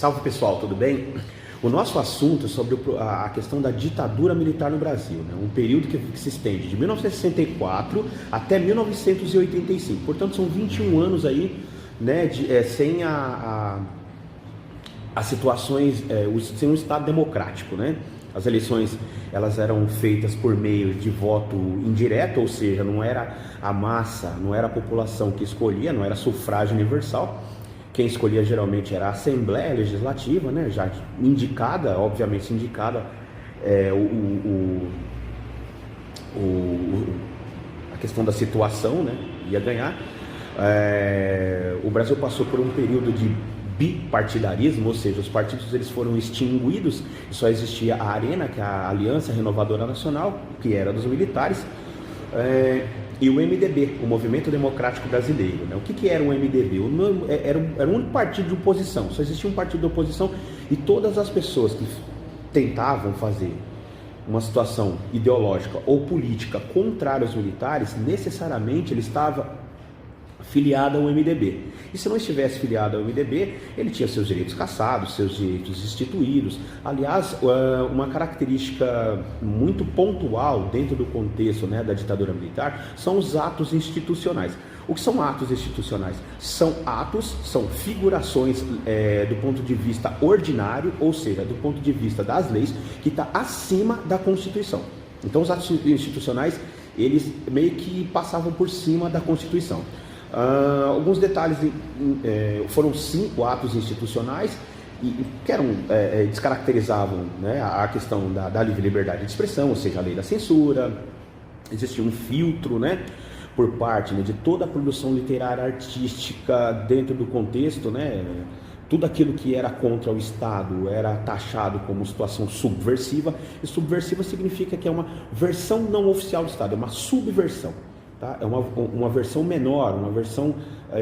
Salve pessoal, tudo bem? O nosso assunto é sobre a questão da ditadura militar no Brasil, né? Um período que se estende de 1964 até 1985, portanto são 21 anos aí, né, sem as situações, sem um Estado democrático, né? As eleições elas eram feitas por meio de voto indireto, ou seja, não era a massa, não era a população que escolhia, não era sufrágio universal. Quem escolhia geralmente era a Assembleia Legislativa, né? Já indicada, obviamente indicada, a questão da situação, né? Ia ganhar. O Brasil passou por um período de bipartidarismo, ou seja, os partidos eles foram extinguidos e só existia a ARENA, que é a Aliança Renovadora Nacional, que era dos militares, e o MDB, o Movimento Democrático Brasileiro, né? O que era o MDB? Era um único partido de oposição, só existia um partido de oposição e todas as pessoas que tentavam fazer uma situação ideológica ou política contrária aos militares, necessariamente ele estava filiado ao MDB. E se não estivesse filiado ao MDB, ele tinha seus direitos cassados, seus direitos instituídos. Aliás, uma característica muito pontual dentro do contexto, né, da ditadura militar são os atos institucionais. O que são atos institucionais? São atos, são figurações do ponto de vista ordinário, ou seja, do ponto de vista das leis, que está acima da Constituição. Então os atos institucionais, eles meio que passavam por cima da Constituição. Alguns detalhes, foram 5 atos institucionais que descaracterizavam, né, a questão da livre liberdade de expressão, ou seja, a lei da censura. Existia um filtro, né, por parte, né, de toda a produção literária artística dentro do contexto, né, tudo aquilo que era contra o Estado era taxado como situação subversiva, e subversiva significa que é uma versão não oficial do Estado, é uma subversão. Tá? É uma versão menor, uma versão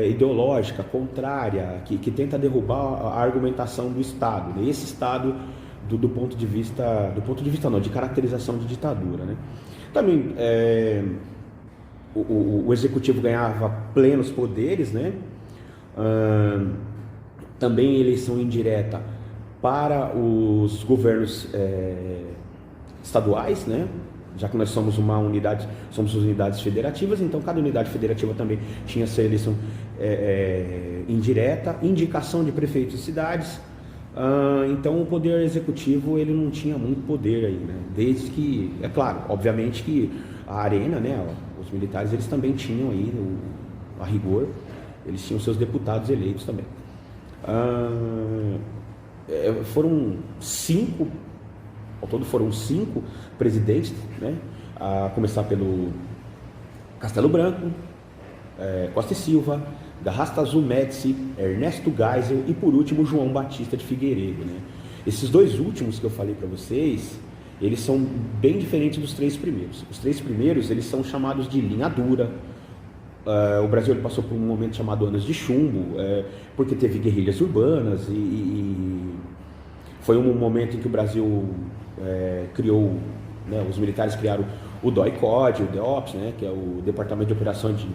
ideológica, contrária, que tenta derrubar a argumentação do Estado, né? Esse Estado do ponto de vista não, de caracterização de ditadura, né? Também o executivo ganhava plenos poderes, né? Também eleição indireta para os governos estaduais, né? Já que nós somos somos unidades federativas, então cada unidade federativa também tinha essa eleição indireta, indicação de prefeitos de cidades. Então o poder executivo ele não tinha muito poder aí, né? Desde que, é claro, obviamente que a ARENA, né, os militares, eles também tinham aí, a rigor, eles tinham seus deputados eleitos também. Foram 5, ao todo foram 5 presidentes, né? A começar pelo Castelo Branco, Costa e Silva, Garrastazu Médici, Ernesto Geisel e por último João Batista de Figueiredo, né? Esses 2 últimos que eu falei para vocês, eles são bem diferentes dos 3 primeiros. Os 3 primeiros eles são chamados de linha dura. O Brasil ele passou por um momento chamado Anos de Chumbo, porque teve guerrilhas urbanas e foi um momento em que o Brasil criou, né, os militares criaram o DOI-CODE, o DEOPS, né, que é o Departamento de Operações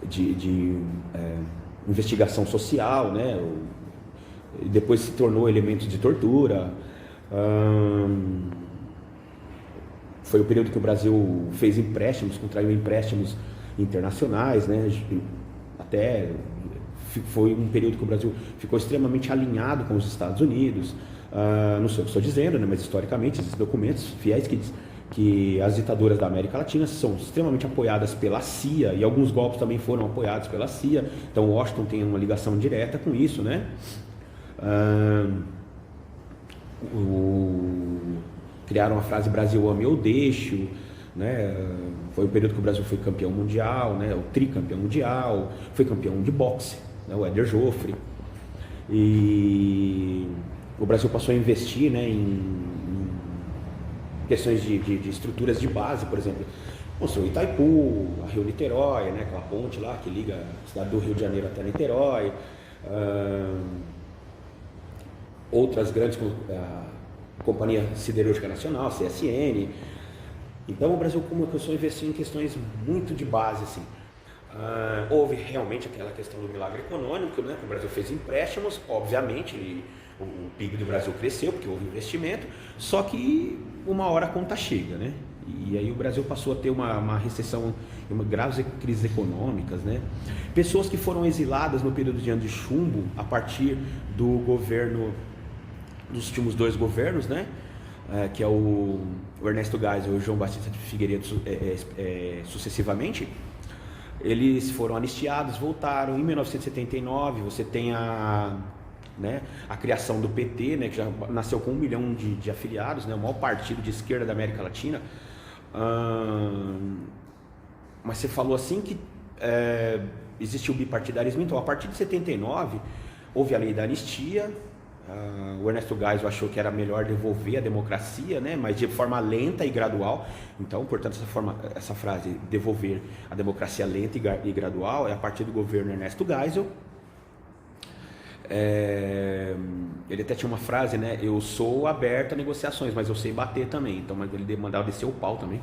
de Investigação Social, né, e depois se tornou elemento de tortura. Foi o período que o Brasil fez empréstimos, contraiu empréstimos internacionais, né, até foi um período que o Brasil ficou extremamente alinhado com os Estados Unidos. Não sei o que estou dizendo, né, mas historicamente esses documentos fiéis que diz que as ditaduras da América Latina são extremamente apoiadas pela CIA e alguns golpes também foram apoiados pela CIA. Então Washington tem uma ligação direta com isso, né? Criaram a frase Brasil ame ou deixo, né? Foi o período que o Brasil foi campeão mundial, né? O tricampeão mundial, foi campeão de boxe, né? O Éder Joffre. E o Brasil passou a investir, né, em questões de estruturas de base, por exemplo, o Itaipu, a Rio Niterói, né, aquela ponte lá que liga a cidade do Rio de Janeiro até Niterói, outras grandes, Companhia Siderúrgica Nacional, CSN. Então o Brasil começou a investir em questões muito de base, assim. Houve realmente aquela questão do milagre econômico, né? Que o Brasil fez empréstimos, obviamente, o PIB do Brasil cresceu porque houve investimento, só que uma hora a conta chega, né? E aí o Brasil passou a ter uma recessão, graves crises econômicas, né? Pessoas que foram exiladas no período de ano de chumbo, a partir do governo, dos últimos 2 governos, né? Que é o Ernesto Geisel e o João Batista de Figueiredo, sucessivamente. Eles foram anistiados, voltaram. Em 1979 você tem a criação do PT, né, que já nasceu com 1 milhão de afiliados, né, o maior partido de esquerda da América Latina. Mas você falou assim que existe o bipartidarismo. Então, a partir de 79 houve a lei da anistia. O Ernesto Geisel achou que era melhor devolver a democracia, né, mas de forma lenta e gradual. Então, portanto, essa frase, devolver a democracia lenta e gradual, é a partir do governo Ernesto Geisel. Ele até tinha uma frase, né, eu sou aberto a negociações, mas eu sei bater também. Então, ele mandava descer o pau também.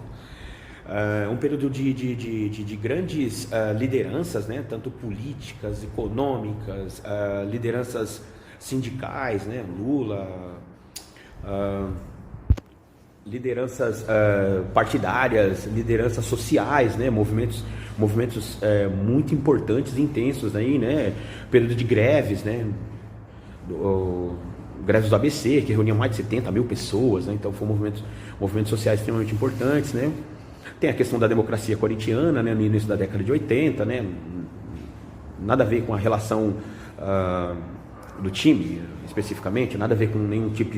Um período de grandes lideranças, né, tanto políticas, econômicas, lideranças sindicais, né, Lula, lideranças partidárias, lideranças sociais, né, movimentos muito importantes e intensos aí, né, período de greves, né, greves do ABC, que reuniam mais de 70 mil pessoas, né, então foram movimentos sociais extremamente importantes, né. Tem a questão da democracia corintiana, né, no início da década de 80, né, nada a ver com a relação do time, especificamente, nada a ver com nenhum tipo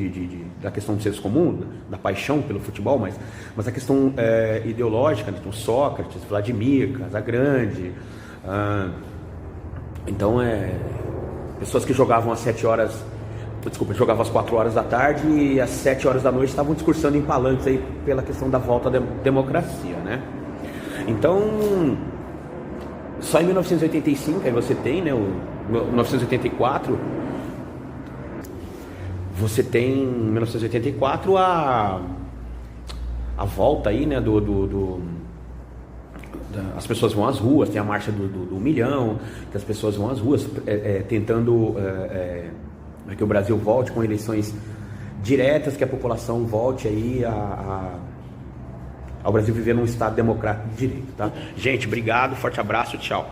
da questão do senso comum, da paixão pelo futebol, mas a questão ideológica, né? Então, Sócrates, Vladimir, Casagrande, então pessoas que jogavam às 4 horas da tarde e às 7 horas da noite estavam discursando em palanques aí pela questão da volta da democracia, né? Então, só em 1985 aí você tem, né, 1984, você tem em 1984 a volta aí, né, as pessoas vão às ruas, tem a marcha do 1 milhão, que as pessoas vão às ruas tentando que o Brasil volte com eleições diretas, que a população volte aí ao Brasil viver num estado democrático de direito, tá? Gente, obrigado, forte abraço, tchau.